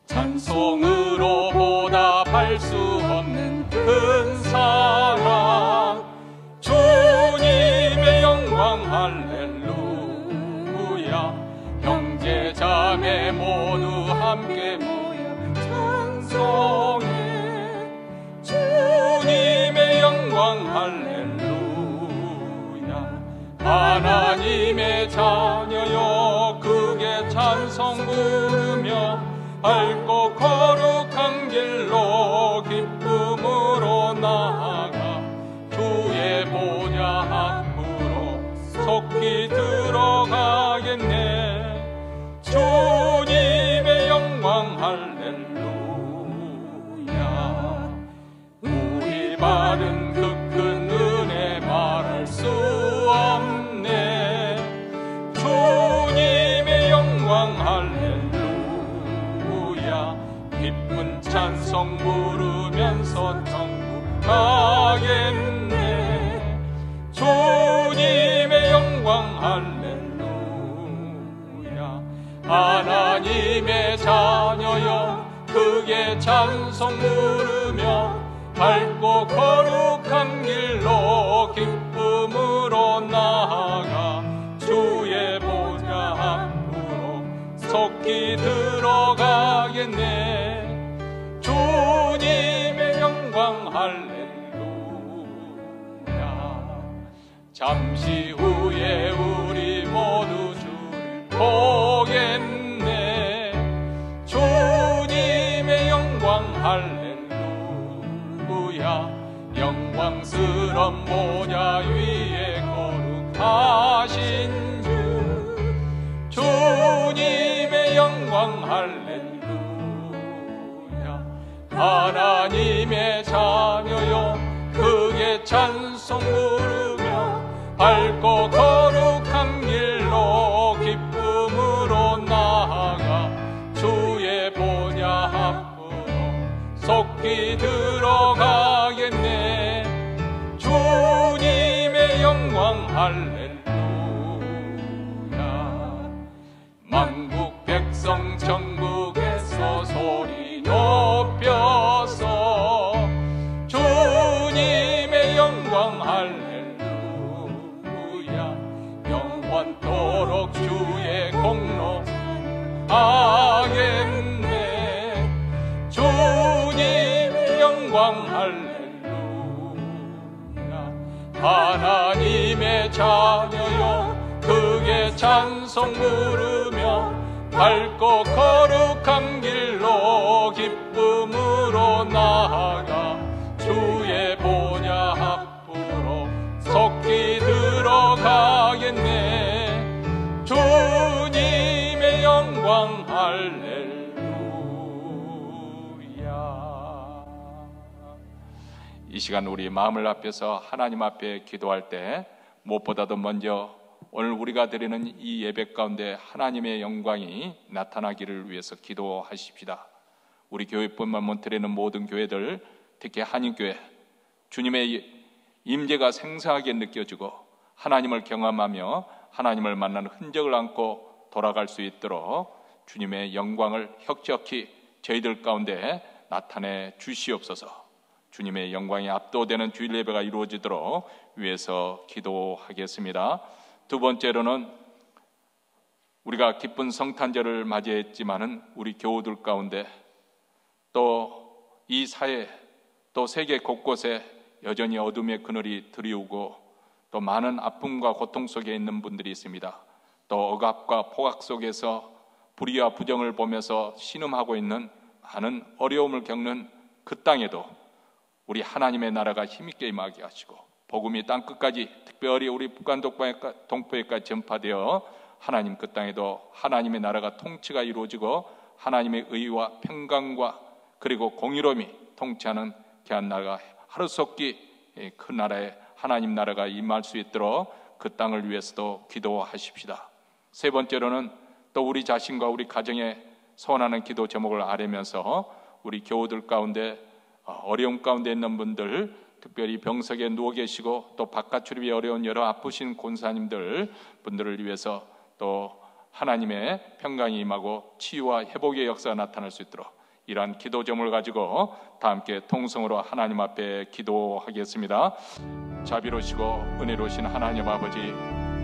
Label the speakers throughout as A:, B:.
A: 찬송으로 보답할 수 없는 큰 사랑, 주님의 영광 할렐루야. 형제 자매 모두 함께 모여 찬송해. 주님의 영광 할렐루야. 하나님의 자녀여 크게 찬송 부르며 밝고 거룩한 길로 기쁨으로 나아가 주의 보좌 앞으로 속히 들어가겠네. 주님의 영광 할렐루야. 우리 바른 그 큰 은혜 말할 수 없네. 주님의 영광 할렐루야. 기쁜 찬송 부르면서 천국 가겠네. 주님의 영광 할렐루야. 하나님의 자녀여 크게 찬송 부르며 밝고 거룩한 길로 기쁨으로 나아가 주의 보좌 앞으로 속히 들어가겠네. 주님의 영광 할렐루야. 잠시 후에 우리 모두 주를 보겠네. 주님의 영광 할렐루야. 영광스런 보좌 위에 거룩하신 주, 주님의 영광 할렐루야. 하나님의 자녀여 크게 찬송 부르며 밝고 거룩한 길로 기쁨으로 나아가 주의 보좌 앞으로 속히 들어가겠네. 주님의 영광 할렐루야. 만국 백성 천국에서 소리 높여서 주님의 영광 할렐루야. 영원토록 주의 공로 하겠네. 주님의 영광 할렐루야. 하나님의 자녀여 크게 찬송 부르며 밝고 거룩한 길로 기쁨으로 나아가 주의 보좌 앞으로 속히 들어가겠네. 주님의 영광 할렐루야. 이 시간 우리 마음을 앞에서 하나님 앞에 기도할 때 무엇보다도 먼저 오늘 우리가 드리는 이 예배 가운데 하나님의 영광이 나타나기를 위해서 기도하십시다. 우리 교회뿐만 못 드리는 모든 교회들, 특히 한인교회, 주님의 임재가 생생하게 느껴지고 하나님을 경험하며 하나님을 만나는 흔적을 안고 돌아갈 수 있도록 주님의 영광을 혁혁히 저희들 가운데 나타내 주시옵소서. 주님의 영광이 압도되는 주일 예배가 이루어지도록 위해서 기도하겠습니다. 두 번째로는 우리가 기쁜 성탄절을 맞이했지만은 우리 교우들 가운데 또 이 사회 또 세계 곳곳에 여전히 어둠의 그늘이 드리우고 또 많은 아픔과 고통 속에 있는 분들이 있습니다. 또 억압과 포악 속에서 불의와 부정을 보면서 신음하고 있는 많은 어려움을 겪는 그 땅에도 우리 하나님의 나라가 힘있게 임하게 하시고 복음이 땅끝까지 특별히 우리 북한 동포에까지 전파되어 하나님 그 땅에도 하나님의 나라가 통치가 이루어지고 하나님의 의와 평강과 그리고 공의로움이 통치하는 귀한 나라가 하루속히 그 나라에 하나님 나라가 임할 수 있도록 그 땅을 위해서도 기도하십시다. 세 번째로는 또 우리 자신과 우리 가정에 소원하는 기도 제목을 아뢰면서 우리 교우들 가운데 어려움 가운데 있는 분들, 특별히 병석에 누워 계시고 또 바깥 출입이 어려운 여러 아프신 권사님들 분들을 위해서 또 하나님의 평강이 임하고 치유와 회복의 역사가 나타날 수 있도록 이러한 기도 제목을 가지고 다 함께 통성으로 하나님 앞에 기도하겠습니다. 자비로우시고 은혜로우신 하나님 아버지,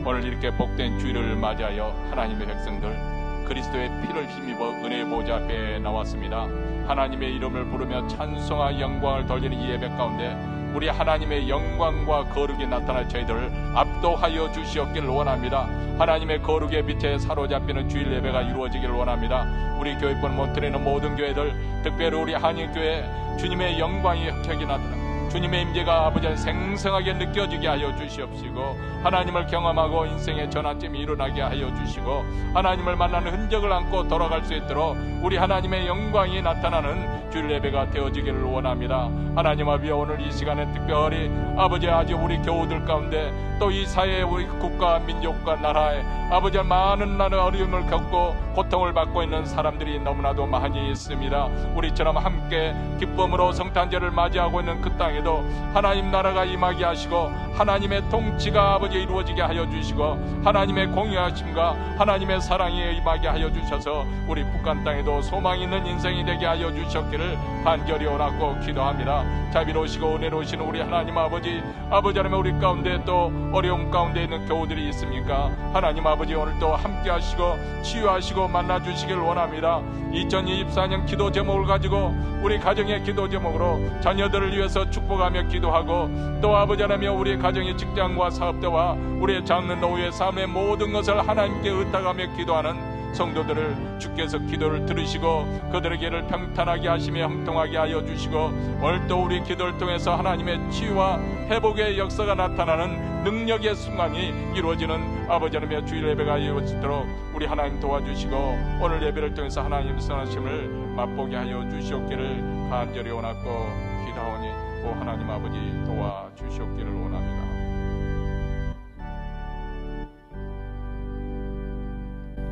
A: 오늘 이렇게 복된 주일을 맞이하여 하나님의 백성들 그리스도의 피를 힘입어 은혜의 보좌 앞에 나왔습니다. 하나님의 이름을 부르며 찬송과 영광을 돌리는 이 예배 가운데 우리 하나님의 영광과 거룩이 나타날 저희들을 압도하여 주시옵기를 원합니다. 하나님의 거룩의 빛에 사로잡히는 주일 예배가 이루어지기를 원합니다. 우리 교회뿐 못 드리는 모든 교회들, 특별히 우리 한인교회 주님의 영광이 혁혁이 나타나 주님의 임재가 아버지 생생하게 느껴지게 하여 주시옵시고, 하나님을 경험하고 인생의 전환점이 일어나게 하여 주시고, 하나님을 만나는 흔적을 안고 돌아갈 수 있도록 우리 하나님의 영광이 나타나는 주일 예배가 되어지기를 원합니다. 하나님 아버지, 오늘 이 시간에 특별히 아버지 아직 우리 교우들 가운데 또 이 사회의 우리 국가 민족과 나라에 아버지 많은 나는 어려움을 겪고 고통을 받고 있는 사람들이 너무나도 많이 있습니다. 우리처럼 함께 기쁨으로 성탄절을 맞이하고 있는 그 땅에도 하나님 나라가 임하게 하시고 하나님의 통치가 아버지 이루어지게 하여 주시고 하나님의 공의하심과 하나님의 사랑이 임하게 하여 주셔서 우리 북한 땅에도 소망 있는 인생이 되게 하여 주셨기를 간절히 원하고 기도합니다. 자비로우시고 은혜로우신 우리 하나님 아버지, 아버지 하나님 우리 가운데 또 어려움 가운데 있는 교우들이 있습니까? 하나님 아버지, 오늘 또 함께 하시고 치유하시고 만나주시길 원합니다. 2024년 기도 제목을 가지고 우리 가정의 기도 제목으로 자녀들을 위해서 축복하며 기도하고, 또 아버지 하나님 우리 가정의 직장과 사업대와 우리의 장래 노후의 삶의 모든 것을 하나님께 의탁하며 기도하는 성도들을 주께서 기도를 들으시고 그들에게를 평탄하게 하시며 형통하게 하여 주시고, 오늘 또 우리 기도를 통해서 하나님의 치유와 회복의 역사가 나타나는 능력의 순간이 이루어지는 아버지 하나님의 주일 예배가 이루어지도록 우리 하나님 도와주시고, 오늘 예배를 통해서 하나님의 선하심을 맛보게 하여 주시옵기를 간절히 원하고 기도하오니 오 하나님 아버지 도와주시옵기를 원합니다.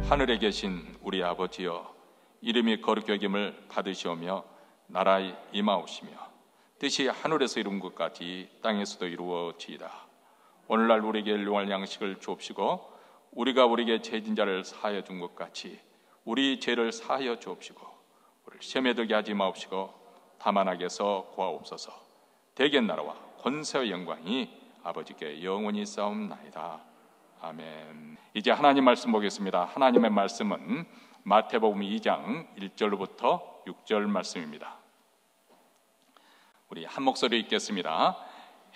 A: 하늘에 계신 우리 아버지여, 이름이 거룩히 여김을 받으시오며 나라에 임하오시며 뜻이 하늘에서 이룬 것 같이 땅에서도 이루어지이다. 오늘날 우리에게 일용할 양식을 주옵시고, 우리가 우리에게 죄진 자를 사하여 준 것 같이 우리 죄를 사하여 주옵시고, 우리를 시험에 들게 하지 마옵시고 다만 악에서 구하옵소서. 대개 나라와 권세와 영광이 아버지께 영원히 싸움나이다. 아멘. 이제 하나님 말씀 보겠습니다. 하나님의 말씀은 마태복음 2장 1절부터 6절 말씀입니다. 우리 한 목소리 읽겠습니다.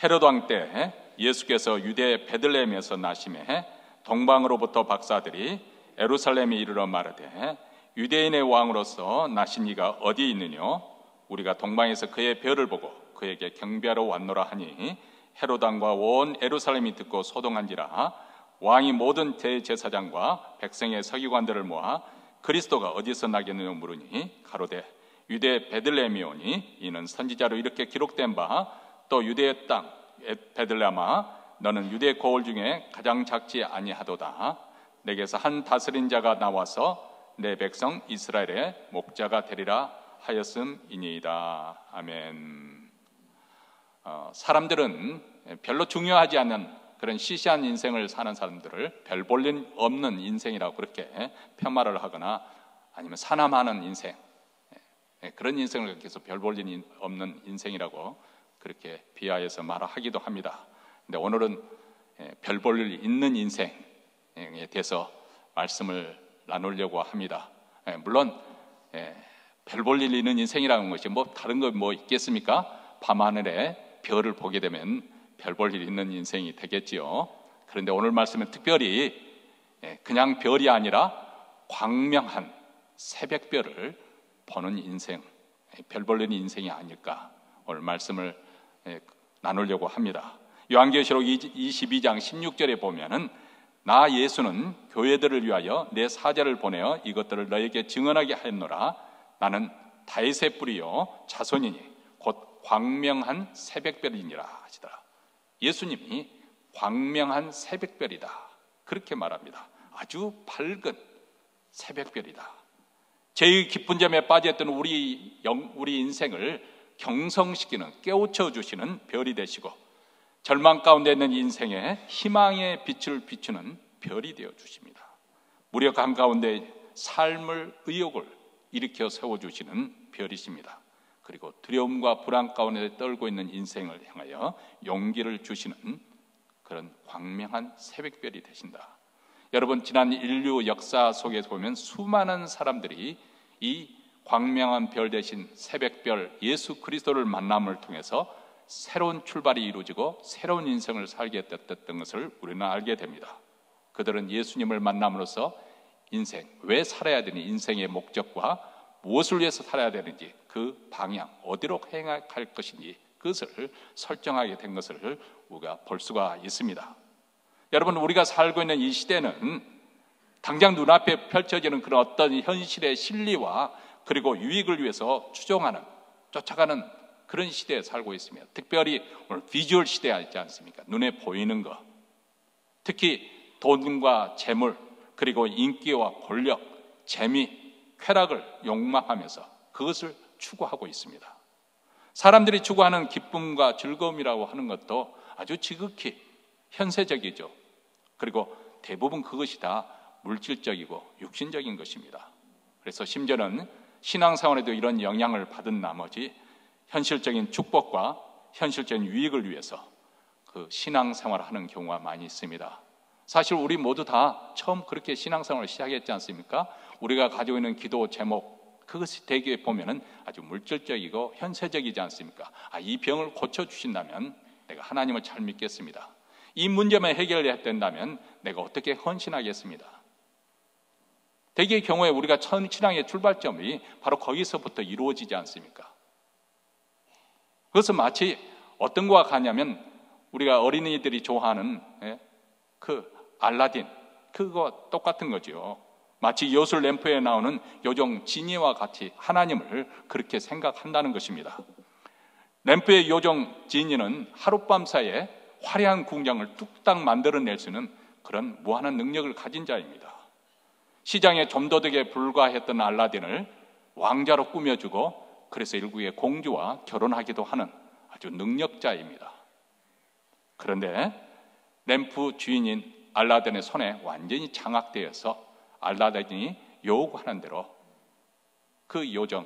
A: 헤롯 왕 때 예수께서 유대 베들레헴에서 나심에 동방으로부터 박사들이 예루살렘에 이르러 마르되, 유대인의 왕으로서 나신 이가 어디 있느뇨? 우리가 동방에서 그의 별을 보고 그에게 경배하러 왔노라 하니, 헤롯 왕과 온 예루살렘이 듣고 소동한지라. 왕이 모든 대제사장과 백성의 서기관들을 모아 그리스도가 어디서 나겠느냐 물으니, 가로되 유대 베들레헴이오니 이는 선지자로 이렇게 기록된 바, 또 유대의 땅 베들레헴아 너는 유대 고을 중에 가장 작지 아니하도다. 내게서 한 다스린 자가 나와서 내 백성 이스라엘의 목자가 되리라 하였음이니이다. 아멘. 사람들은 별로 중요하지 않은 그런 시시한 인생을 사는 사람들을 별 볼 일 없는 인생이라고 그렇게 폄하를 하거나, 아니면 사남하는 인생, 그런 인생을 계속 별 볼 일 없는 인생이라고 그렇게 비하해서 말하기도 합니다. 근데 오늘은 별 볼 일 있는 인생에 대해서 말씀을 나누려고 합니다. 물론 별 볼 일 있는 인생이라는 것이 뭐 다른 거 뭐 있겠습니까? 밤하늘에 별을 보게 되면 별 볼 일 있는 인생이 되겠지요. 그런데 오늘 말씀은 특별히 그냥 별이 아니라 광명한 새벽별을 보는 인생, 별 볼 일 인생이 아닐까, 오늘 말씀을 나누려고 합니다. 요한계시록 22장 16절에 보면은, 나 예수는 교회들을 위하여 내 사자를 보내어 이것들을 너에게 증언하게 하였노라. 나는 다윗의 뿌리요 자손이니 곧 광명한 새벽별이니라 하시더라. 예수님이 광명한 새벽별이다, 그렇게 말합니다. 아주 밝은 새벽별이다. 죄의 깊은 잠에 빠졌던 우리 인생을 경성시키는, 깨우쳐 주시는 별이 되시고, 절망 가운데 있는 인생에 희망의 빛을 비추는 별이 되어 주십니다. 무력 한가운데 삶의 의욕을 일으켜 세워주시는 별이십니다. 그리고 두려움과 불안 가운데 떨고 있는 인생을 향하여 용기를 주시는 그런 광명한 새벽별이 되신다. 여러분, 지난 인류 역사 속에서 보면 수많은 사람들이 이 광명한 별 대신 새벽별 예수 그리스도를 만남을 통해서 새로운 출발이 이루어지고 새로운 인생을 살게 됐던 것을 우리는 알게 됩니다. 그들은 예수님을 만남으로써 인생, 왜 살아야 되는지, 인생의 목적과 무엇을 위해서 살아야 되는지, 그 방향, 어디로 행할 것인지 그것을 설정하게 된 것을 우리가 볼 수가 있습니다. 여러분, 우리가 살고 있는 이 시대는 당장 눈앞에 펼쳐지는 그런 어떤 현실의 실리와 그리고 유익을 위해서 쫓아가는 그런 시대에 살고 있습니다. 특별히 오늘 비주얼 시대가 있지 않습니까? 눈에 보이는 것, 특히 돈과 재물, 그리고 인기와 권력, 재미, 쾌락을 욕망하면서 그것을 추구하고 있습니다. 사람들이 추구하는 기쁨과 즐거움이라고 하는 것도 아주 지극히 현세적이죠. 그리고 대부분 그것이 다 물질적이고 육신적인 것입니다. 그래서 심지어는 신앙생활에도 이런 영향을 받은 나머지 현실적인 축복과 현실적인 유익을 위해서 그 신앙생활을 하는 경우가 많이 있습니다. 사실 우리 모두 다 처음 그렇게 신앙생활을 시작했지 않습니까? 우리가 가지고 있는 기도 제목, 그것이 되게 보면은 아주 물질적이고 현세적이지 않습니까? 이 병을 고쳐주신다면 내가 하나님을 잘 믿겠습니다. 이 문제만 해결해야 된다면 내가 어떻게 헌신하겠습니다. 대개의 경우에 우리가 신앙의 출발점이 바로 거기서부터 이루어지지 않습니까? 그것은 마치 어떤 거와 같냐면 우리가 어린이들이 좋아하는 그 알라딘, 그거 똑같은 거죠. 마치 요술 램프에 나오는 요정 지니와 같이 하나님을 그렇게 생각한다는 것입니다. 램프의 요정 지니는 하룻밤 사이에 화려한 궁장을 뚝딱 만들어낼 수 있는 그런 무한한 능력을 가진 자입니다. 시장의 좀도둑에 불과했던 알라딘을 왕자로 꾸며주고 그래서 일국의 공주와 결혼하기도 하는 아주 능력자입니다. 그런데 램프 주인인 알라딘의 손에 완전히 장악되어서 알라딘이 요구하는 대로 그 요정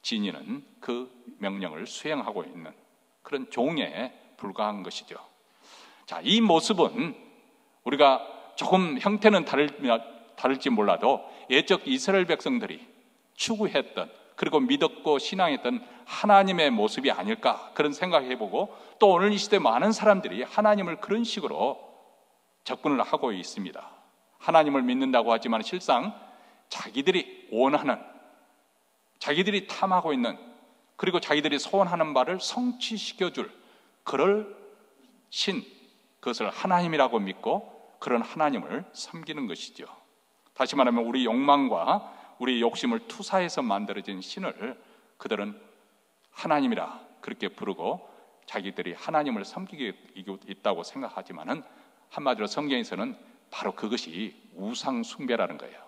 A: 지니는 그 명령을 수행하고 있는 그런 종에 불과한 것이죠. 자, 이 모습은 우리가 조금 형태는 다를지 몰라도 예적 이스라엘 백성들이 추구했던 그리고 믿었고 신앙했던 하나님의 모습이 아닐까 그런 생각해보고 또 오늘 이 시대 많은 사람들이 하나님을 그런 식으로 접근을 하고 있습니다. 하나님을 믿는다고 하지만 실상 자기들이 원하는, 자기들이 탐하고 있는, 그리고 자기들이 소원하는 바를 성취시켜줄 그럴 그것을 하나님이라고 믿고 그런 하나님을 섬기는 것이죠. 다시 말하면 우리 욕망과 우리 욕심을 투사해서 만들어진 신을 그들은 하나님이라 그렇게 부르고 자기들이 하나님을 섬기고 있다고 생각하지만은 한마디로 성경에서는 바로 그것이 우상 숭배라는 거예요.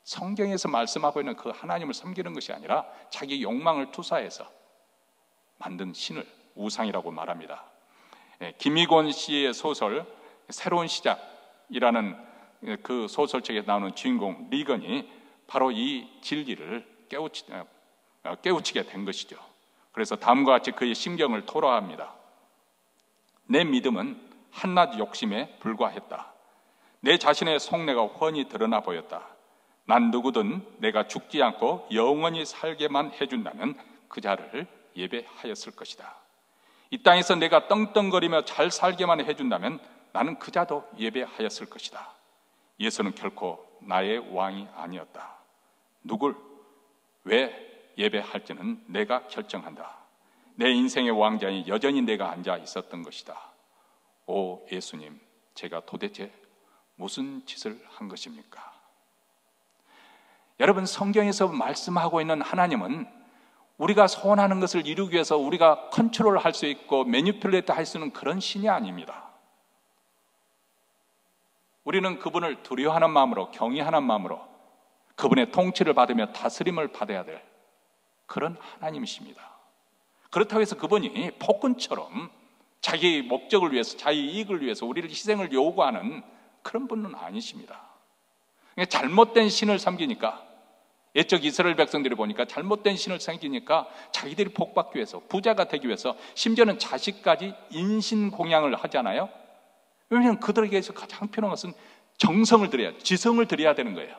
A: 성경에서 말씀하고 있는 그 하나님을 섬기는 것이 아니라 자기 욕망을 투사해서 만든 신을 우상이라고 말합니다. 김희곤 씨의 소설 새로운 시작이라는 그 소설책에 나오는 주인공 리건이 바로 이 진리를 깨우치게 된 것이죠. 그래서 다음과 같이 그의 심경을 토로합니다. 내 믿음은 한낱 욕심에 불과했다. 내 자신의 속내가 훤히 드러나 보였다. 난 누구든 내가 죽지 않고 영원히 살게만 해준다면 그 자를 예배하였을 것이다. 이 땅에서 내가 떵떵거리며 잘 살게만 해준다면 나는 그 자도 예배하였을 것이다. 예수는 결코 나의 왕이 아니었다. 누굴 왜 예배할지는 내가 결정한다. 내 인생의 왕좌에 여전히 내가 앉아 있었던 것이다. 오 예수님, 제가 도대체 무슨 짓을 한 것입니까? 여러분, 성경에서 말씀하고 있는 하나님은 우리가 소원하는 것을 이루기 위해서 우리가 컨트롤할 수 있고 매니플레이트 할 수 있는 그런 신이 아닙니다. 우리는 그분을 두려워하는 마음으로, 경외하는 마음으로 그분의 통치를 받으며 다스림을 받아야 될 그런 하나님이십니다. 그렇다고 해서 그분이 폭군처럼 자기 목적을 위해서, 자기 이익을 위해서 우리를 희생을 요구하는 그런 분은 아니십니다. 잘못된 신을 섬기니까, 옛적 이스라엘 백성들이 보니까 잘못된 신을 섬기니까 자기들이 복받기 위해서, 부자가 되기 위해서, 심지어는 자식까지 인신공양을 하잖아요. 왜냐하면 그들에게서 가장 필요한 것은 정성을 들여야, 지성을 들여야 되는 거예요.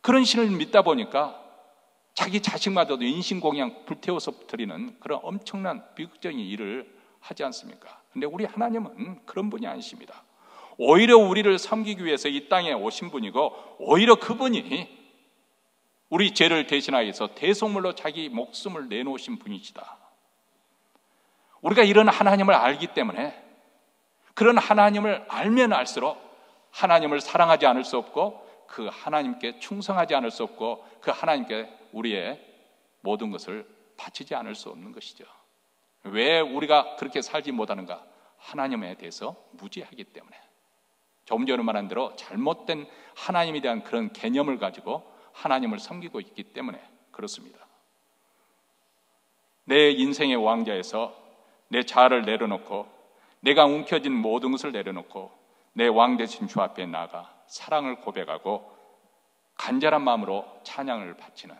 A: 그런 신을 믿다 보니까 자기 자식마저도 인신공양 불태워서 드리는 그런 엄청난 비극적인 일을 하지 않습니까? 근데 우리 하나님은 그런 분이 아니십니다. 오히려 우리를 섬기기 위해서 이 땅에 오신 분이고, 오히려 그분이 우리 죄를 대신하여서 대속물로 자기 목숨을 내놓으신 분이시다. 우리가 이런 하나님을 알기 때문에, 그런 하나님을 알면 알수록 하나님을 사랑하지 않을 수 없고, 그 하나님께 충성하지 않을 수 없고, 그 하나님께 우리의 모든 것을 바치지 않을 수 없는 것이죠. 왜 우리가 그렇게 살지 못하는가? 하나님에 대해서 무지하기 때문에. 조금 전에 말한 대로 잘못된 하나님에 대한 그런 개념을 가지고 하나님을 섬기고 있기 때문에 그렇습니다. 내 인생의 왕좌에서 내 자아를 내려놓고, 내가 움켜쥔 모든 것을 내려놓고 내 왕 되신 주 앞에 나아가 사랑을 고백하고 간절한 마음으로 찬양을 바치는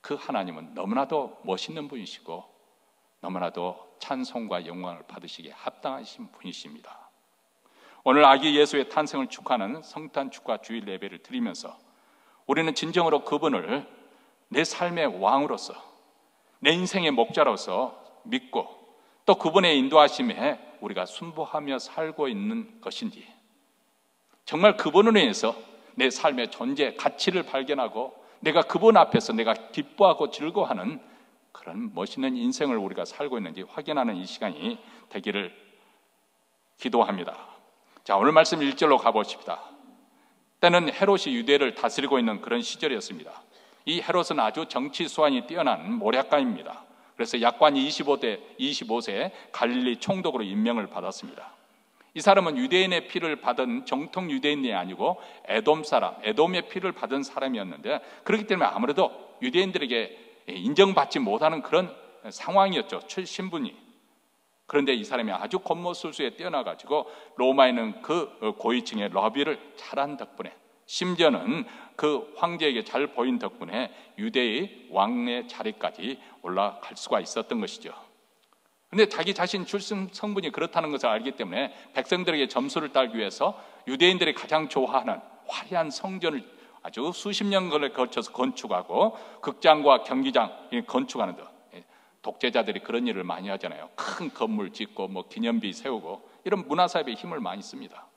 A: 그 하나님은 너무나도 멋있는 분이시고, 너무나도 찬송과 영광을 받으시기에 합당하신 분이십니다. 오늘 아기 예수의 탄생을 축하하는 성탄 축하 주일 예배를 드리면서 우리는 진정으로 그분을 내 삶의 왕으로서, 내 인생의 목자로서 믿고, 또 그분의 인도하심에 우리가 순복하며 살고 있는 것인지, 정말 그분을 위해서 내 삶의 존재, 가치를 발견하고 내가 그분 앞에서 내가 기뻐하고 즐거워하는 그런 멋있는 인생을 우리가 살고 있는지 확인하는 이 시간이 되기를 기도합니다. 자, 오늘 말씀 1절로 가보십시다. 때는 헤롯이 유대를 다스리고 있는 그런 시절이었습니다. 이 헤롯은 아주 정치 수완이 뛰어난 모략가입니다. 그래서 약관이 25세 갈릴리 총독으로 임명을 받았습니다. 이 사람은 유대인의 피를 받은 정통 유대인이 아니고 에돔 사람, 에돔의 피를 받은 사람이었는데, 그렇기 때문에 아무래도 유대인들에게 인정받지 못하는 그런 상황이었죠, 신분이. 그런데 이 사람이 아주 겉모술수에 뛰어나가지고 로마에는 그 고위층의 러비를 잘한 덕분에, 심지어는 그 황제에게 잘 보인 덕분에 유대의 왕의 자리까지 올라갈 수가 있었던 것이죠. 그런데 자기 자신 출생 성분이 그렇다는 것을 알기 때문에 백성들에게 점수를 따기 위해서 유대인들이 가장 좋아하는 화려한 성전을 아주 수십 년을 거쳐서 건축하고, 극장과 경기장 건축하는 것, 독재자들이 그런 일을 많이 하잖아요. 큰 건물 짓고 뭐 기념비 세우고 이런 문화사업에 힘을 많이 씁니다.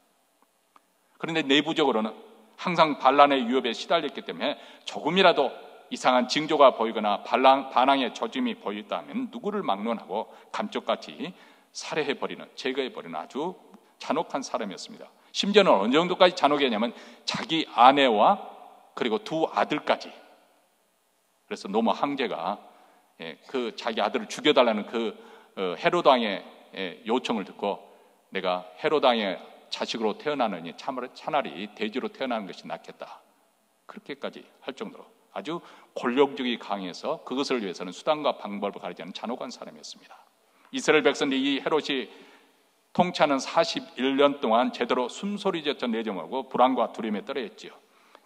A: 그런데 내부적으로는 항상 반란의 위협에 시달렸기 때문에 조금이라도 이상한 징조가 보이거나 반항의 조짐이 보였다면 누구를 막론하고 감쪽같이 살해해버리는, 제거해버리는 아주 잔혹한 사람이었습니다. 심지어는 어느 정도까지 잔혹했냐면 자기 아내와 그리고 두 아들까지. 그래서 로마 황제가 그 자기 아들을 죽여달라는 그 헤롯 왕의 요청을 듣고, 내가 헤롯 왕의 자식으로 태어나느니 차라리 돼지로 태어나는 것이 낫겠다, 그렇게까지 할 정도로 아주 권력적이 강해서 그것을 위해서는 수단과 방법을 가리지 않는 잔혹한 사람이었습니다. 이스라엘 백성들이 이 헤롯이 통치하는 41년 동안 제대로 숨소리조차 내지 말고 불안과 두려움에 떨어졌지요.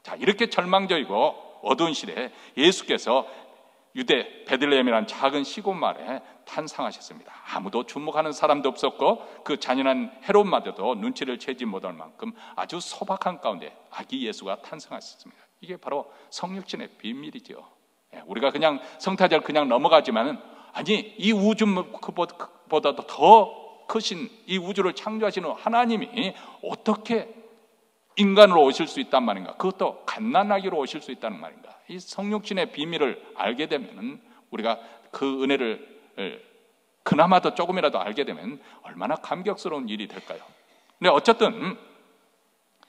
A: 자, 이렇게 절망적이고 어두운 시대에 예수께서 유대 베들레헴이라는 작은 시골 마을에 탄생하셨습니다. 아무도 주목하는 사람도 없었고 그 잔인한 헤롯마저도 눈치를 채지 못할 만큼 아주 소박한 가운데 아기 예수가 탄생하셨습니다. 이게 바로 성육신의 비밀이죠. 우리가 그냥 성탄절 그냥 넘어가지만은, 아니, 이 우주보다도 더 크신 이 우주를 창조하시는 하나님이 어떻게 인간으로 오실 수 있단 말인가? 그것도 갓난아기로 오실 수 있다는 말인가? 이 성육신의 비밀을 알게 되면, 우리가 그 은혜를 그나마도 조금이라도 알게 되면 얼마나 감격스러운 일이 될까요? 근데 어쨌든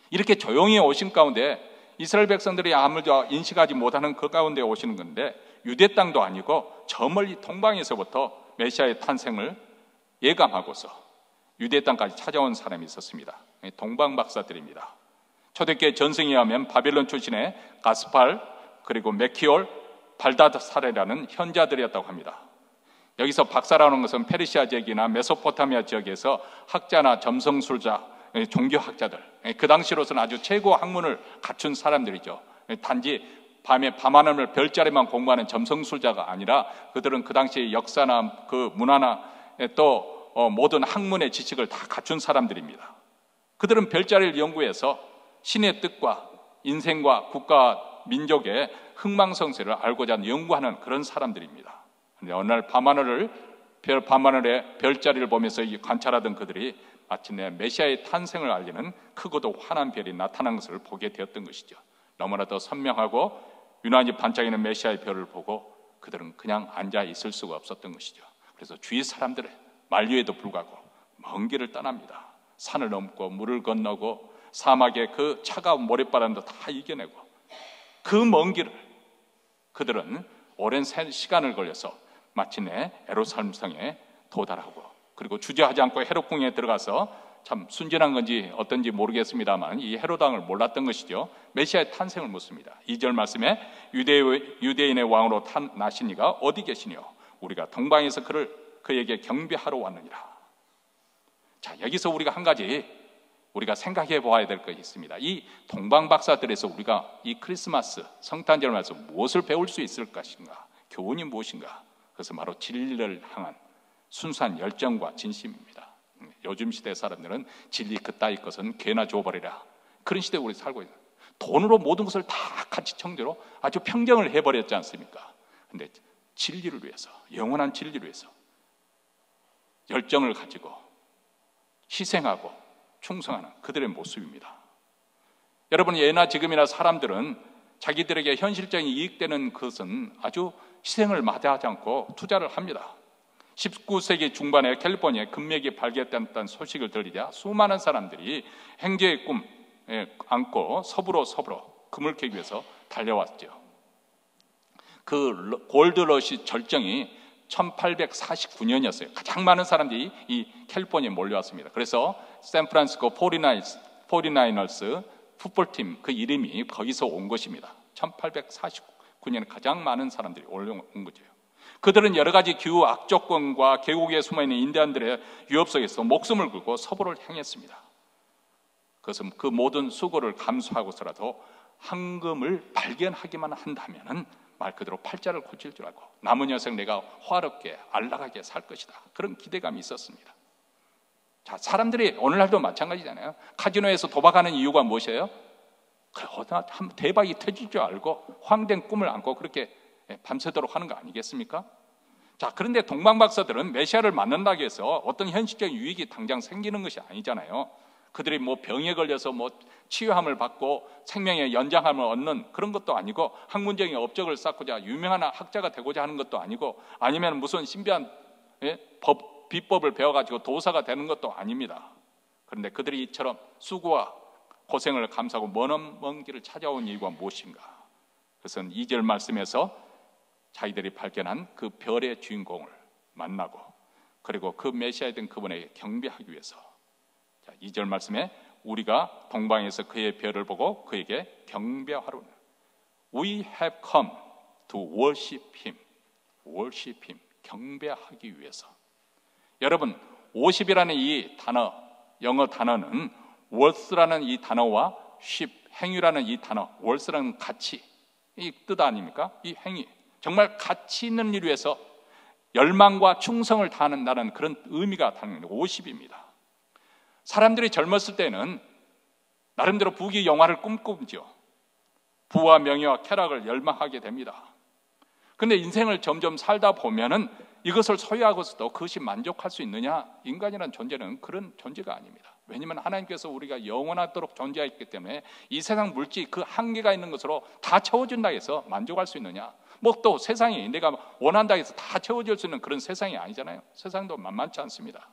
A: 이렇게 조용히 오신 가운데 이스라엘 백성들이 아무도 인식하지 못하는 그 가운데 오시는 건데, 유대 땅도 아니고 저 멀리 동방에서부터 메시아의 탄생을 예감하고서 유대 땅까지 찾아온 사람이 있었습니다. 동방 박사들입니다. 초대교회 전승에 의하면 바벨론 출신의 가스팔, 그리고 메키올, 발다사레라는 현자들이었다고 합니다. 여기서 박사라는 것은 페르시아 지역이나 메소포타미아 지역에서 학자나 점성술자, 종교학자들, 그 당시로서는 아주 최고 학문을 갖춘 사람들이죠. 단지 밤하늘을 별자리만 공부하는 점성술자가 아니라 그들은 그 당시의 역사나 그 문화나 또 모든 학문의 지식을 다 갖춘 사람들입니다. 그들은 별자리를 연구해서 신의 뜻과 인생과 국가와 민족의 흥망성쇠를 알고자 연구하는 그런 사람들입니다. 그런데 어느 날 밤하늘에 별자리를 보면서 관찰하던 그들이 마침내 메시아의 탄생을 알리는 크고도 환한 별이 나타난 것을 보게 되었던 것이죠. 너무나도 선명하고 유난히 반짝이는 메시아의 별을 보고 그들은 그냥 앉아 있을 수가 없었던 것이죠. 그래서 주위 사람들의 만류에도 불구하고 먼 길을 떠납니다. 산을 넘고 물을 건너고 사막의 그 차가운 모래바람도 다 이겨내고 그 먼 길을 그들은 오랜 시간을 걸려서 마침내 예루살렘 성에 도달하고, 그리고 주저하지 않고 헤롯 궁에 들어가서, 참 순진한 건지 어떤지 모르겠습니다만 이 헤롯 왕을 몰랐던 것이죠. 메시아의 탄생을 묻습니다. 2절 말씀에 유대인의 왕으로 나시니가 어디 계시뇨? 우리가 동방에서 그에게 경배하러 왔느니라. 자, 여기서 우리가 한 가지 우리가 생각해 보아야 될 것이 있습니다. 이 동방박사들에서 우리가 이 크리스마스 성탄절을 맞아서 무엇을 배울 수 있을 것인가? 교훈이 무엇인가? 그것은 바로 진리를 향한 순수한 열정과 진심입니다. 요즘 시대 사람들은 진리 그따위 것은 개나 줘버리라, 그런 시대에 우리 살고 있어요. 돈으로 모든 것을 다 가치청대로 아주 평정을 해버렸지 않습니까? 그런데 진리를 위해서, 영원한 진리를 위해서 열정을 가지고 희생하고 충성하는 그들의 모습입니다. 여러분, 예나 지금이나 사람들은 자기들에게 현실적인 이익되는 것은 아주 희생을 마다하지 않고 투자를 합니다. 19세기 중반에 캘리포니아에 금맥이 발견됐다는 소식을 들리자 수많은 사람들이 행제의 꿈 안고 서부로 금을 캐기 위해서 달려왔죠. 그 골드러시 절정이 1849년이었어요. 가장 많은 사람들이 이 캘리포니아에 몰려왔습니다. 그래서 샌프란시스코 49ers 풋볼팀 그 이름이 거기서 온 것입니다. 1849년에 가장 많은 사람들이 올라온 거죠. 그들은 여러 가지 기후 악조건과 계곡에 숨어있는 인디안들의 위협 속에서 목숨을 걸고 서부를 향했습니다. 그것은 그 모든 수고를 감수하고서라도 황금을 발견하기만 한다면 말 그대로 팔자를 고칠 줄 알고 남은 여생 내가 화롭게 안락하게 살 것이다, 그런 기대감이 있었습니다. 자, 사람들이 오늘날도 마찬가지잖아요. 카지노에서 도박하는 이유가 무엇이에요? 대박이 터질 줄 알고 황된 꿈을 안고 그렇게 밤새도록 하는 거 아니겠습니까? 자, 그런데 동방박사들은 메시아를 만난다고 해서 어떤 현실적인 유익이 당장 생기는 것이 아니잖아요. 그들이 뭐 병에 걸려서 뭐 치유함을 받고 생명의 연장함을 얻는 그런 것도 아니고, 학문적인 업적을 쌓고자 유명한 학자가 되고자 하는 것도 아니고, 아니면 무슨 신비한 비법을 배워가지고 도사가 되는 것도 아닙니다. 그런데 그들이 이처럼 수고와 고생을 감수하고 먼 길을 찾아온 이유가 무엇인가? 그것은 2절 말씀에서 자기들이 발견한 그 별의 주인공을 만나고, 그리고 그 메시아에 된 그분에게 경배하기 위해서. 자, 2절 말씀에 우리가 동방에서 그의 별을 보고 그에게 경배하로는 We have come to worship him. worship him, 경배하기 위해서. 여러분, 50이라는 이 단어, 영어 단어는 worth라는 이 단어와 ship, 행위라는 이 단어, worth라는 가치, 이 뜻 아닙니까? 이 행위, 정말 가치 있는 일 위해서 열망과 충성을 다한다는 그런 의미가 담긴 50입니다. 사람들이 젊었을 때는 나름대로 부귀 영화를 꿈꾸죠. 부와 명예와 쾌락을 열망하게 됩니다. 그런데 인생을 점점 살다 보면은 이것을 소유하고서도 그것이 만족할 수 있느냐? 인간이라는 존재는 그런 존재가 아닙니다. 왜냐하면 하나님께서 우리가 영원하도록 존재했기 때문에 이 세상 물질 그 한계가 있는 것으로 다 채워준다 해서 만족할 수 있느냐? 뭐 또 세상이 내가 원한다 해서 다 채워질 수 있는 그런 세상이 아니잖아요. 세상도 만만치 않습니다.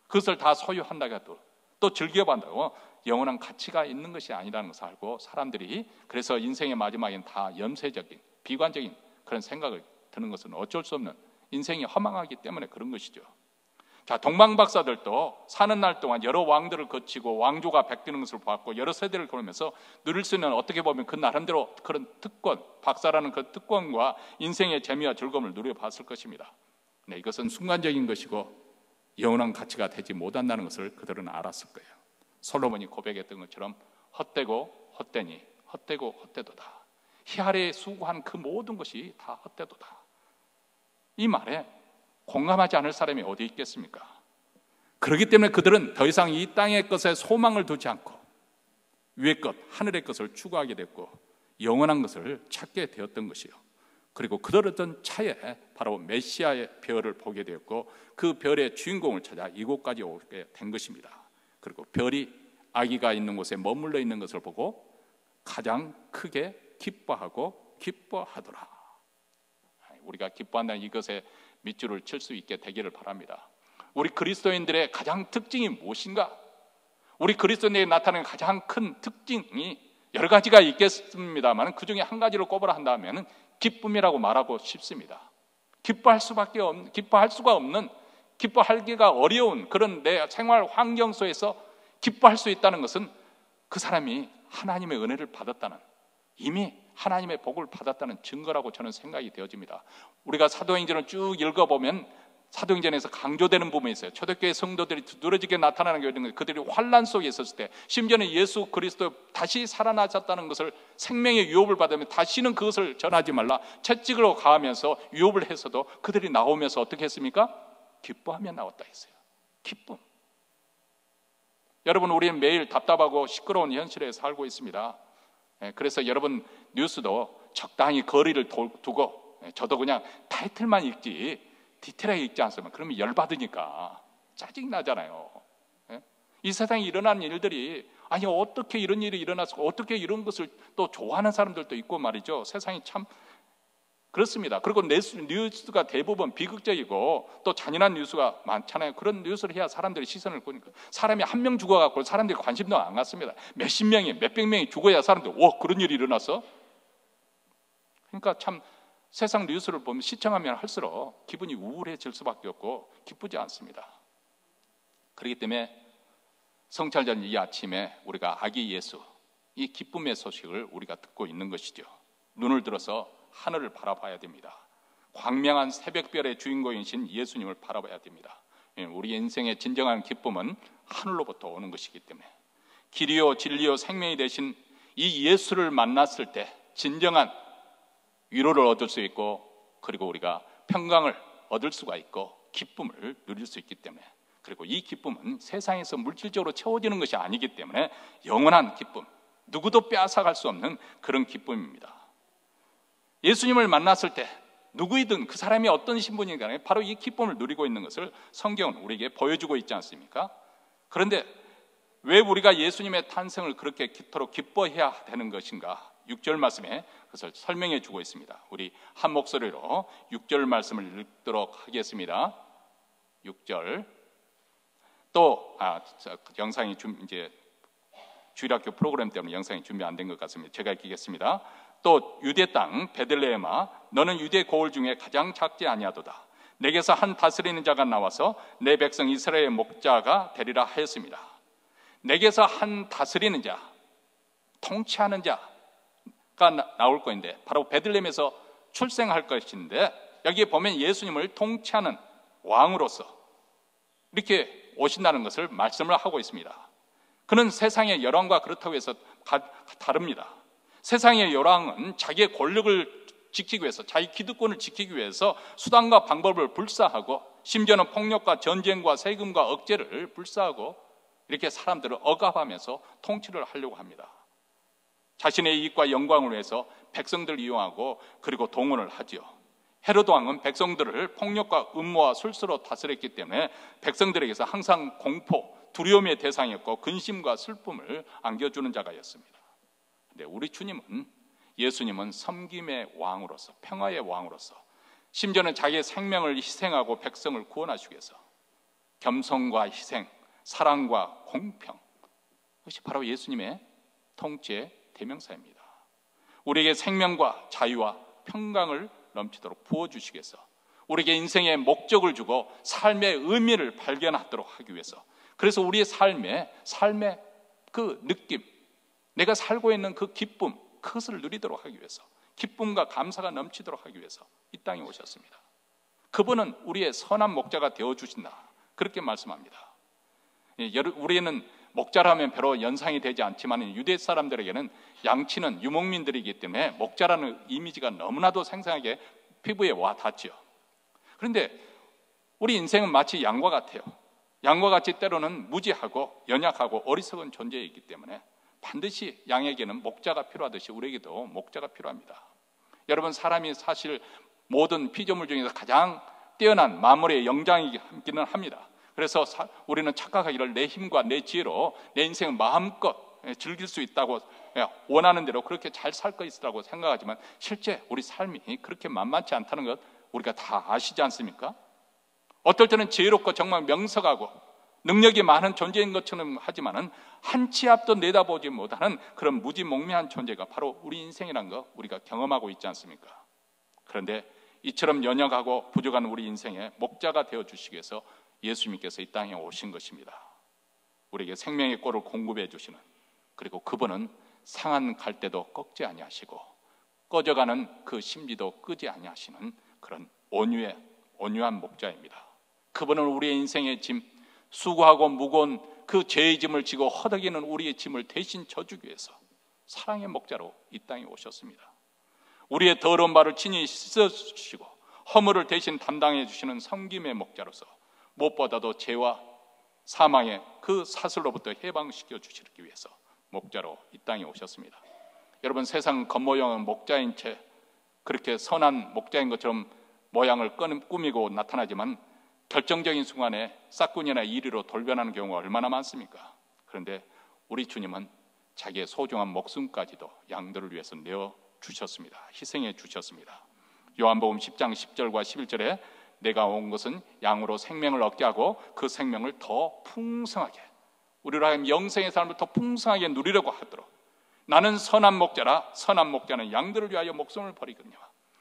A: 그것을 다 소유한다 해도 또 즐겨본다고 영원한 가치가 있는 것이 아니라는 것을 알고, 사람들이 그래서 인생의 마지막엔 다 염세적인 비관적인 그런 생각을 드는 것은 어쩔 수 없는, 인생이 허망하기 때문에 그런 것이죠. 자, 동방박사들도 사는 날 동안 여러 왕들을 거치고 왕조가 바뀌는 것을 봤고 여러 세대를 걸으면서 누릴 수 있는, 어떻게 보면 그 나름대로 그런 특권, 박사라는 그 특권과 인생의 재미와 즐거움을 누려봤을 것입니다. 네, 이것은 순간적인 것이고 영원한 가치가 되지 못한다는 것을 그들은 알았을 거예요. 솔로몬이 고백했던 것처럼 헛되고 헛되니 헛되고 헛되도다. 희 아래에 수고한 그 모든 것이 다 헛되도다. 이 말에 공감하지 않을 사람이 어디 있겠습니까? 그렇기 때문에 그들은 더 이상 이 땅의 것에 소망을 두지 않고 위의 것, 하늘의 것을 추구하게 됐고 영원한 것을 찾게 되었던 것이요. 그리고 그들었던 차에 바로 메시아의 별을 보게 되었고 그 별의 주인공을 찾아 이곳까지 오게 된 것입니다. 그리고 별이 아기가 있는 곳에 머물러 있는 것을 보고 가장 크게 기뻐하고 기뻐하더라. 우리가 기뻐한다는 이것에 밑줄을 칠 수 있게 되기를 바랍니다. 우리 그리스도인들의 가장 특징이 무엇인가? 우리 그리스도인들에 나타나는 가장 큰 특징이 여러 가지가 있겠습니다만 그 중에 한 가지를 꼽으라 한다면 기쁨이라고 말하고 싶습니다. 기뻐할 수가 없는, 기뻐하기가 어려운 그런 내 생활 환경 속에서 기뻐할 수 있다는 것은 그 사람이 하나님의 은혜를 받았다는, 이미 하나님의 복을 받았다는 증거라고 저는 생각이 되어집니다. 우리가 사도행전을 쭉 읽어보면 사도행전에서 강조되는 부분이 있어요. 초대교회 성도들이 두드러지게 나타나는 게 그들이 환난 속에 있었을 때, 심지어는 예수 그리스도 다시 살아나셨다는 것을 생명의 유업을 받으면 다시는 그것을 전하지 말라 채찍으로 가하면서 유업을 해서도 그들이 나오면서 어떻게 했습니까? 기뻐하며 나왔다 했어요. 기쁨. 여러분, 우리는 매일 답답하고 시끄러운 현실에 살고 있습니다. 그래서 여러분 뉴스도 적당히 거리를 두고, 저도 그냥 타이틀만 읽지 디테일하게 읽지 않으면 그러면 열받으니까 짜증나잖아요. 이 세상에 일어나는 일들이, 아니 어떻게 이런 일이 일어나서 어떻게 이런 것을 또 좋아하는 사람들도 있고 말이죠. 세상이 참 그렇습니다. 그리고 뉴스가 대부분 비극적이고 또 잔인한 뉴스가 많잖아요. 그런 뉴스를 해야 사람들이 시선을 끄니까, 사람이 한 명 죽어갖고 사람들이 관심도 안 갖습니다. 몇십 명이 몇백 명이 죽어야 사람들 그런 일이 일어났어? 그러니까 참 세상 뉴스를 보면 시청하면 할수록 기분이 우울해질 수밖에 없고 기쁘지 않습니다. 그렇기 때문에 성찰절 이 아침에 우리가 아기 예수, 이 기쁨의 소식을 우리가 듣고 있는 것이죠. 눈을 들어서 하늘을 바라봐야 됩니다. 광명한 새벽별의 주인공이신 예수님을 바라봐야 됩니다. 우리 인생의 진정한 기쁨은 하늘로부터 오는 것이기 때문에 길이요 진리요 생명이 되신 이 예수를 만났을 때 진정한 위로를 얻을 수 있고, 그리고 우리가 평강을 얻을 수가 있고 기쁨을 누릴 수 있기 때문에, 그리고 이 기쁨은 세상에서 물질적으로 채워지는 것이 아니기 때문에 영원한 기쁨, 누구도 빼앗아갈 수 없는 그런 기쁨입니다. 예수님을 만났을 때 누구이든 그 사람이 어떤 신분이든 간에 바로 이 기쁨을 누리고 있는 것을 성경은 우리에게 보여주고 있지 않습니까? 그런데 왜 우리가 예수님의 탄생을 그렇게 기토록 기뻐해야 되는 것인가? 6절 말씀에 그것을 설명해 주고 있습니다. 우리 한 목소리로 6절 말씀을 읽도록 하겠습니다. 6절. 또 영상이 이제 주일학교 프로그램 때문에 영상이 준비 안 된 것 같습니다. 제가 읽겠습니다. 또 유대 땅 베들레헴아, 너는 유대 고을 중에 가장 작지 아니하도다. 내게서 한 다스리는 자가 나와서 내 백성 이스라엘의 목자가 되리라 하였습니다. 내게서 한 다스리는 자, 통치하는 자가 나올 것인데 바로 베들레헴에서 출생할 것인데, 여기에 보면 예수님을 통치하는 왕으로서 이렇게 오신다는 것을 말씀을 하고 있습니다. 그는 세상의 열왕과 그렇다고 해서 다릅니다. 세상의 열왕은 자기의 권력을 지키기 위해서, 자기 기득권을 지키기 위해서 수단과 방법을 불사하고, 심지어는 폭력과 전쟁과 세금과 억제를 불사하고 이렇게 사람들을 억압하면서 통치를 하려고 합니다. 자신의 이익과 영광을 위해서 백성들을 이용하고 그리고 동원을 하지요. 헤로드 왕은 백성들을 폭력과 음모와 술수로 다스렸기 때문에 백성들에게서 항상 공포, 두려움의 대상이었고 근심과 슬픔을 안겨주는 자가였습니다. 근데 우리 예수님은 섬김의 왕으로서, 평화의 왕으로서, 심지어는 자기의 생명을 희생하고 백성을 구원하시기 위해서 겸손과 희생, 사랑과 공평, 그것이 바로 예수님의 통치의 대명사입니다. 우리에게 생명과 자유와 평강을 넘치도록 부어주시기 위해서, 우리에게 인생의 목적을 주고 삶의 의미를 발견하도록 하기 위해서, 그래서 우리의 삶의 그 느낌, 내가 살고 있는 그 기쁨, 그것을 누리도록 하기 위해서, 기쁨과 감사가 넘치도록 하기 위해서 이 땅에 오셨습니다. 그분은 우리의 선한 목자가 되어주신다, 그렇게 말씀합니다. 우리는 목자라면 별로 연상이 되지 않지만 유대 사람들에게는 양치는 유목민들이기 때문에 목자라는 이미지가 너무나도 생생하게 피부에 와 닿죠. 그런데 우리 인생은 마치 양과 같아요. 양과 같이 때로는 무지하고 연약하고 어리석은 존재이기 때문에 반드시 양에게는 목자가 필요하듯이 우리에게도 목자가 필요합니다. 여러분, 사람이 사실 모든 피조물 중에서 가장 뛰어난 만물의 영장이기는 합니다. 그래서 우리는 착각하기를 내 힘과 내 지혜로 내 인생을 마음껏 즐길 수 있다고, 원하는 대로 그렇게 잘 살 것이라고 생각하지만 실제 우리 삶이 그렇게 만만치 않다는 것 우리가 다 아시지 않습니까? 어떨 때는 지혜롭고 정말 명석하고 능력이 많은 존재인 것처럼 하지만은 한 치 앞도 내다보지 못하는 그런 무지몽매한 존재가 바로 우리 인생이라는 거 우리가 경험하고 있지 않습니까? 그런데 이처럼 연약하고 부족한 우리 인생에 목자가 되어주시기 위해서 예수님께서 이 땅에 오신 것입니다. 우리에게 생명의 꼴을 공급해 주시는, 그리고 그분은 상한 갈대도 꺾지 아니하시고 꺼져가는 그 심지도 끄지 아니하시는 그런 온유한 목자입니다. 그분은 우리의 인생의 짐, 수고하고 무거운 그 죄의 짐을 지고 허덕이는 우리의 짐을 대신 져주기 위해서 사랑의 목자로 이 땅에 오셨습니다. 우리의 더러운 발을 친히 씻어주시고 허물을 대신 담당해 주시는 섬김의 목자로서 무엇보다도 죄와 사망의 그 사슬로부터 해방시켜 주시기 위해서 목자로 이 땅에 오셨습니다. 여러분, 세상 겉모양은 목자인 채 그렇게 선한 목자인 것처럼 모양을 꾸미고 나타나지만 결정적인 순간에 싹군이나 이리로 돌변하는 경우가 얼마나 많습니까? 그런데 우리 주님은 자기의 소중한 목숨까지도 양들을 위해서 내어주셨습니다. 희생해 주셨습니다. 요한복음 10장 10절과 11절에 내가 온 것은 양으로 생명을 얻게 하고 그 생명을 더 풍성하게, 우리로 하여금 영생의 삶을 더 풍성하게 누리려고 하도록, 나는 선한 목자라 선한 목자는 양들을 위하여 목숨을 버리거든요.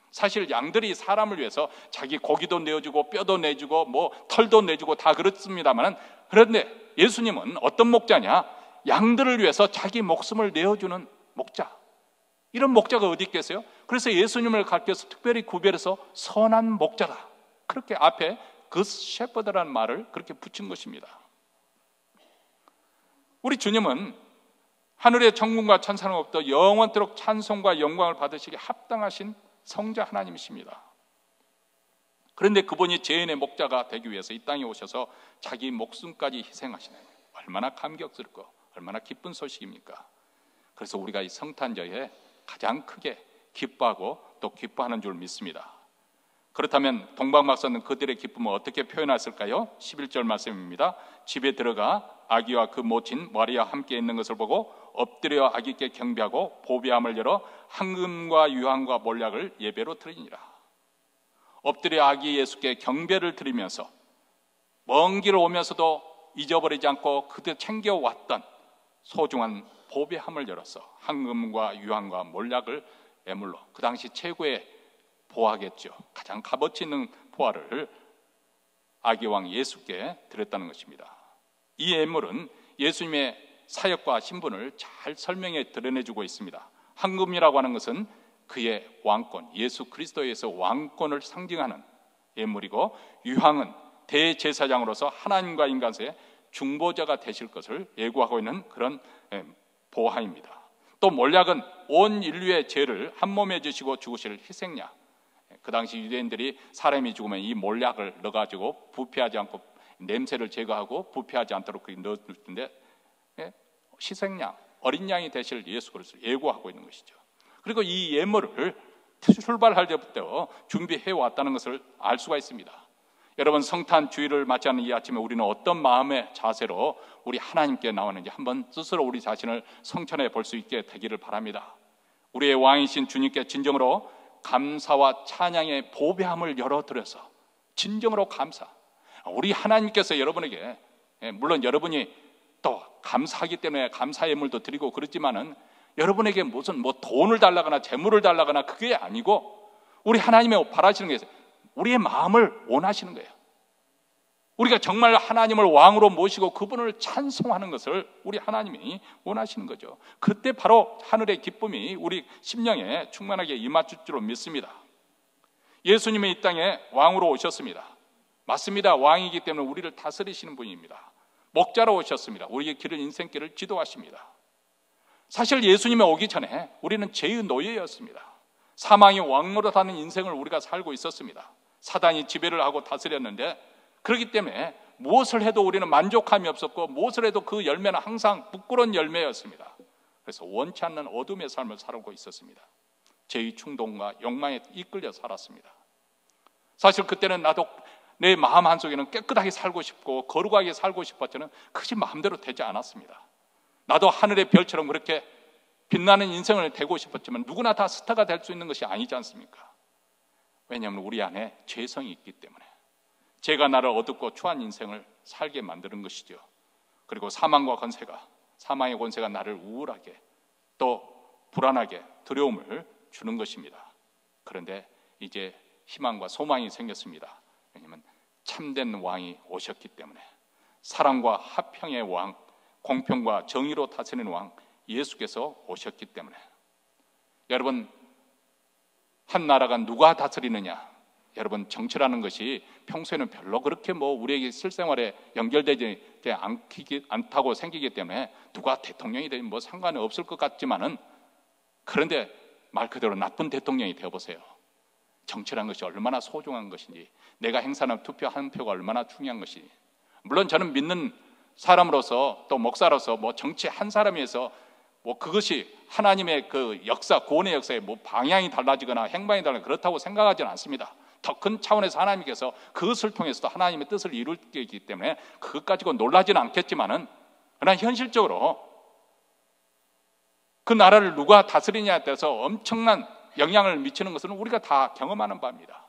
A: 사실 양들이 사람을 위해서 자기 고기도 내어주고 뼈도 내주고 뭐 털도 내주고 다 그렇습니다만, 그런데 예수님은 어떤 목자냐? 양들을 위해서 자기 목숨을 내어주는 목자. 이런 목자가 어디 있겠어요? 그래서 예수님을 가르쳐서 특별히 구별해서 선한 목자다, 그렇게 앞에 그 셰퍼드라는 말을 그렇게 붙인 것입니다. 우리 주님은 하늘의 천군과 천사로부터 영원토록 찬송과 영광을 받으시기에 합당하신 성자 하나님이십니다. 그런데 그분이 죄인의 목자가 되기 위해서 이 땅에 오셔서 자기 목숨까지 희생하시는, 얼마나 감격스럽고 얼마나 기쁜 소식입니까? 그래서 우리가 이 성탄절에 가장 크게 기뻐하고 또 기뻐하는 줄 믿습니다. 그렇다면 동방박사는 그들의 기쁨을 어떻게 표현했을까요? 11절 말씀입니다. 집에 들어가 아기와 그 모친 마리아 함께 있는 것을 보고 엎드려 아기께 경배하고 보배함을 열어 황금과 유황과 몰약을 예배로 드리니라. 엎드려 아기 예수께 경배를 드리면서 먼 길 오면서도 잊어버리지 않고 그때 챙겨왔던 소중한 보배함을 열어서 황금과 유황과 몰약을 예물로, 그 당시 최고의 보화겠죠. 가장 값어치 있는 보화를 아기왕 예수께 드렸다는 것입니다. 이 예물은 예수님의 사역과 신분을 잘 설명해 드러내주고 있습니다. 황금이라고 하는 것은 그의 왕권, 예수 그리스도에서 왕권을 상징하는 예물이고, 유황은 대제사장으로서 하나님과 인간 사이의 중보자가 되실 것을 예고하고 있는 그런 보화입니다. 또 몰약은 온 인류의 죄를 한 몸에 지시고 죽으실 희생양. 그 당시 유대인들이 사람이 죽으면 이 몰약을 넣어가지고 부패하지 않고 냄새를 제거하고 부패하지 않도록 그렇게 넣어주는데, 희생양, 어린 양이 되실 예수 그리스도를 예고하고 있는 것이죠. 그리고 이 예물을 출발할 때부터 준비해 왔다는 것을 알 수가 있습니다. 여러분, 성탄 주일을 맞이하는 이 아침에 우리는 어떤 마음의 자세로 우리 하나님께 나오는지 한번 스스로 우리 자신을 성찰해 볼 수 있게 되기를 바랍니다. 우리의 왕이신 주님께 진정으로 감사와 찬양의 보배함을 열어드려서 진정으로 감사, 우리 하나님께서 여러분에게, 물론 여러분이 또 감사하기 때문에 감사 예물도 드리고 그렇지만은 여러분에게 무슨 돈을 달라거나 재물을 달라거나 그게 아니고 우리 하나님의 바라시는 게 있어요. 우리의 마음을 원하시는 거예요. 우리가 정말 하나님을 왕으로 모시고 그분을 찬송하는 것을 우리 하나님이 원하시는 거죠. 그때 바로 하늘의 기쁨이 우리 심령에 충만하게 임하실 줄로 믿습니다. 예수님이 이 땅에 왕으로 오셨습니다. 맞습니다. 왕이기 때문에 우리를 다스리시는 분입니다. 목자로 오셨습니다. 우리의 길을, 인생길을 지도하십니다. 사실 예수님이 오기 전에 우리는 죄의 노예였습니다. 사망의 왕으로 사는 인생을 우리가 살고 있었습니다. 사단이 지배를 하고 다스렸는데, 그렇기 때문에 무엇을 해도 우리는 만족함이 없었고, 무엇을 해도 그 열매는 항상 부끄러운 열매였습니다. 그래서 원치 않는 어둠의 삶을 살고 있었습니다. 죄의 충동과 욕망에 이끌려 살았습니다. 사실 그때는 나도 내 마음 한속에는 깨끗하게 살고 싶고 거룩하게 살고 싶었지만 그것이 마음대로 되지 않았습니다. 나도 하늘의 별처럼 그렇게 빛나는 인생을 되고 싶었지만 누구나 다 스타가 될 수 있는 것이 아니지 않습니까? 왜냐하면 우리 안에 죄성이 있기 때문에, 죄가 나를 어둡고 추한 인생을 살게 만드는 것이죠. 그리고 사망의 권세가 나를 우울하게, 또 불안하게, 두려움을 주는 것입니다. 그런데 이제 희망과 소망이 생겼습니다. 왜냐하면 참된 왕이 오셨기 때문에, 사랑과 화평의 왕, 공평과 정의로 다스리는 왕 예수께서 오셨기 때문에. 여러분, 한 나라가 누가 다스리느냐, 여러분, 정치라는 것이 평소에는 별로 그렇게 우리에게 실생활에 연결되지 않다고 생기기 때문에 누가 대통령이 되면 상관이 없을 것 같지만은, 그런데 말 그대로 나쁜 대통령이 되어보세요. 정치라는 것이 얼마나 소중한 것인지, 내가 행사하는 투표 한 표가 얼마나 중요한 것인지. 물론 저는 믿는 사람으로서, 또 목사로서 정치 한 사람에서 그것이 하나님의 그 역사, 구원의 역사에 방향이 달라지거나 행방이 달라지거나 그렇다고 생각하지는 않습니다. 더 큰 차원에서 하나님께서 그것을 통해서도 하나님의 뜻을 이루기 때문에 그것 가지고 놀라지는 않겠지만은, 그러나 현실적으로 그 나라를 누가 다스리냐에 따라서 엄청난 영향을 미치는 것은 우리가 다 경험하는 바입니다.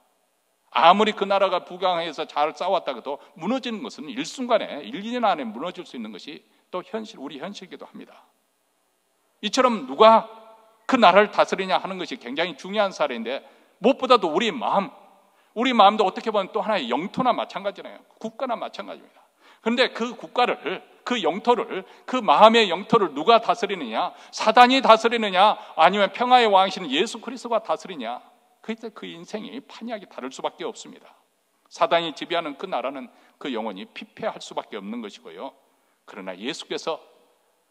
A: 아무리 그 나라가 부강해서 잘 싸웠다고 해도 무너지는 것은 일순간에, 1, 2년 안에 무너질 수 있는 것이 또 우리 현실이기도 합니다. 이처럼 누가 그 나라를 다스리냐 하는 것이 굉장히 중요한 사례인데, 무엇보다도 우리 마음도 어떻게 보면 또 하나의 영토나 마찬가지잖아요. 국가나 마찬가지입니다. 그런데 그 국가를, 그 영토를, 그 마음의 영토를 누가 다스리느냐? 사단이 다스리느냐? 아니면 평화의 왕이신 예수 그리스도가 다스리냐? 그때 그 인생이 판이하게 다를 수밖에 없습니다. 사단이 지배하는 그 나라는 그 영혼이 피폐할 수밖에 없는 것이고요. 그러나 예수께서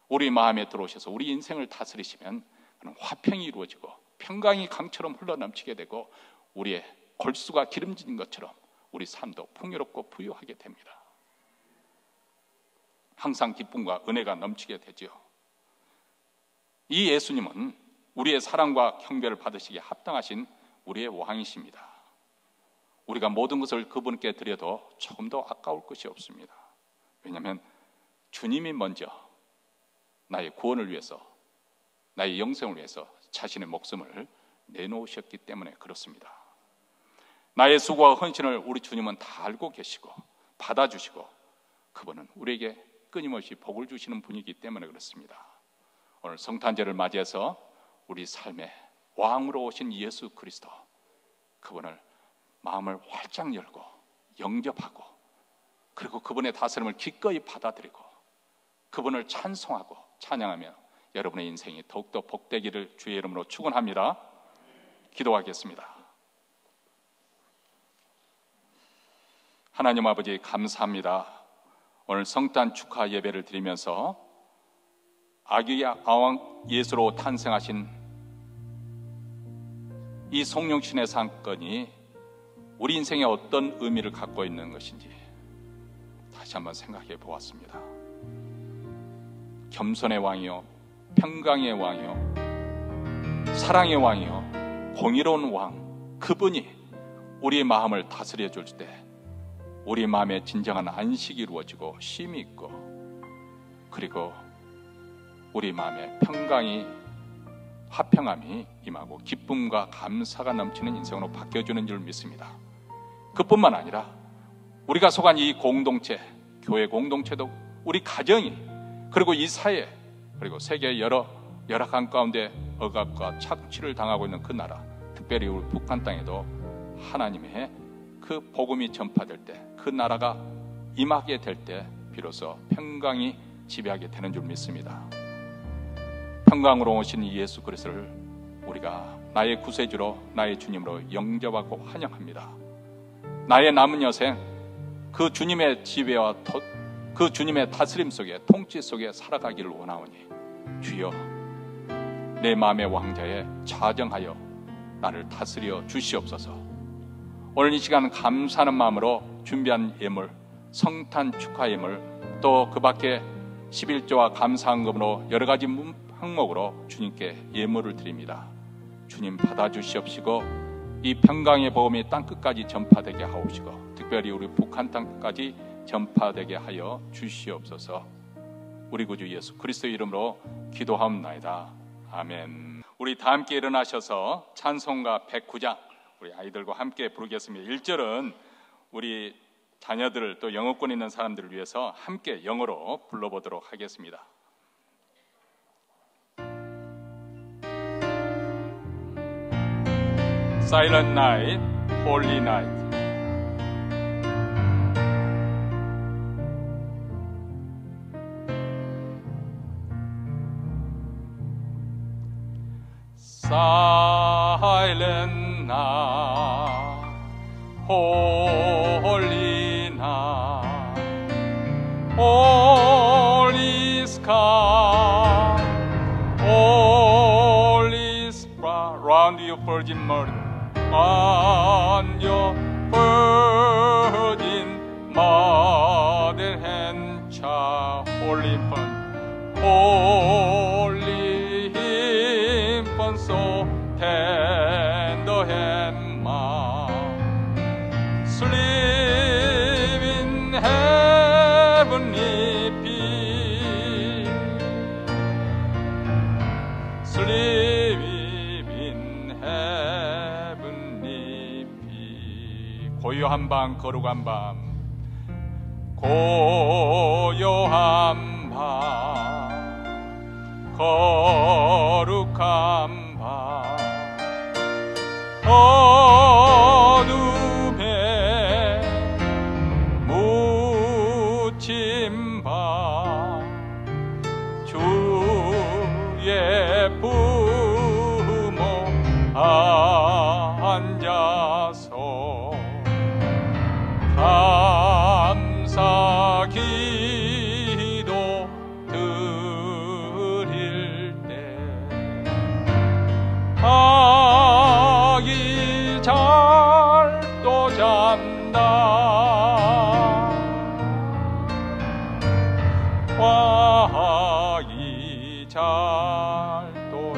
A: 우리 마음에 들어오셔서 우리 인생을 다스리시면 그런 화평이 이루어지고 평강이 강처럼 흘러넘치게 되고, 우리의 골수가 기름진 것처럼 우리 삶도 풍요롭고 부유하게 됩니다. 항상 기쁨과 은혜가 넘치게 되죠. 이 예수님은 우리의 사랑과 경배를 받으시기에 합당하신 우리의 왕이십니다. 우리가 모든 것을 그분께 드려도 조금도 아까울 것이 없습니다. 왜냐하면 주님이 먼저 나의 구원을 위해서, 나의 영생을 위해서 자신의 목숨을 내놓으셨기 때문에 그렇습니다. 나의 수고와 헌신을 우리 주님은 다 알고 계시고 받아주시고, 그분은 우리에게 끊임없이 복을 주시는 분이기 때문에 그렇습니다. 오늘 성탄절을 맞이해서 우리 삶의 왕으로 오신 예수 그리스도, 그분을 마음을 활짝 열고 영접하고, 그리고 그분의 다스림을 기꺼이 받아들이고 그분을 찬송하고 찬양하며 여러분의 인생이 더욱더 복되기를 주의 이름으로 축원합니다. 기도하겠습니다. 하나님 아버지, 감사합니다. 오늘 성탄 축하 예배를 드리면서 아기의 아왕 예수로 탄생하신 이 성령신의 사건이 우리 인생에 어떤 의미를 갖고 있는 것인지 다시 한번 생각해 보았습니다. 겸손의 왕이요, 평강의 왕이요, 사랑의 왕이요, 공의로운 왕, 그분이 우리의 마음을 다스려 줄 때 우리 마음에 진정한 안식이 이루어지고 쉼이 있고, 그리고 우리 마음에 평강이, 화평함이 임하고 기쁨과 감사가 넘치는 인생으로 바뀌어주는 줄 믿습니다. 그뿐만 아니라 우리가 속한 이 공동체, 교회 공동체도, 우리 가정이, 그리고 이 사회, 그리고 세계의 여러 열악한 가운데 억압과 착취를 당하고 있는 그 나라, 특별히 우리 북한 땅에도 하나님의 그 복음이 전파될 때, 그 나라가 임하게 될 때 비로소 평강이 지배하게 되는 줄 믿습니다. 평강으로 오신 예수 그리스도를 우리가 나의 구세주로, 나의 주님으로 영접하고 환영합니다. 나의 남은 여생 그 주님의 지배와 그 주님의 다스림 속에, 통치 속에 살아가기를 원하오니 주여 내 마음의 왕자에 좌정하여 나를 다스려 주시옵소서. 오늘 이 시간 감사하는 마음으로 준비한 예물, 성탄 축하 예물, 또 그 밖에 11조와 감사헌금으로 여러 가지 항목으로 주님께 예물을 드립니다. 주님 받아주시옵시고 이 평강의 복음이 땅끝까지 전파되게 하옵시고 특별히 우리 북한 땅끝까지 전파되게 하여 주시옵소서. 우리 구주 예수 그리스도의 이름으로 기도하옵나이다. 아멘. 우리 다 함께 일어나셔서 찬송가 109장 우리 아이들과 함께 부르겠습니다. 1절은 우리 자녀들 또 영어권 있는 사람들을 위해서 함께 영어로 불러보도록 하겠습니다. Silent night, holy night. Silent night, holy night, holy sky, holy star, round you virgin mother, on your virgin mother and child, holy infant, holy infant, so tender and mild, sleep in heavenly peace, sleep in heavenly peace. 고요한 밤, 거룩한 밤, 고요한 밤, 거룩한 밤, 어둠에 묻힌 밤, 주의 부모 앉아서 감사 기도 드릴 때 아기 잘도 잔다, 아기 잘도.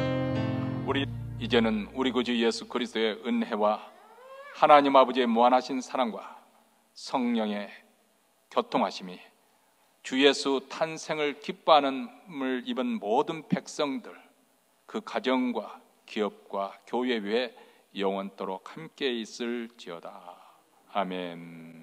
A: 우리 이제는 우리 구주 예수 그리스도의 은혜와 하나님 아버지의 무한하신 사랑과 성령의 교통하심이 주 예수 탄생을 기뻐하는을 입은 모든 백성들, 그 가정과 기업과 교회 위에 영원토록 함께 있을지어다. 아멘.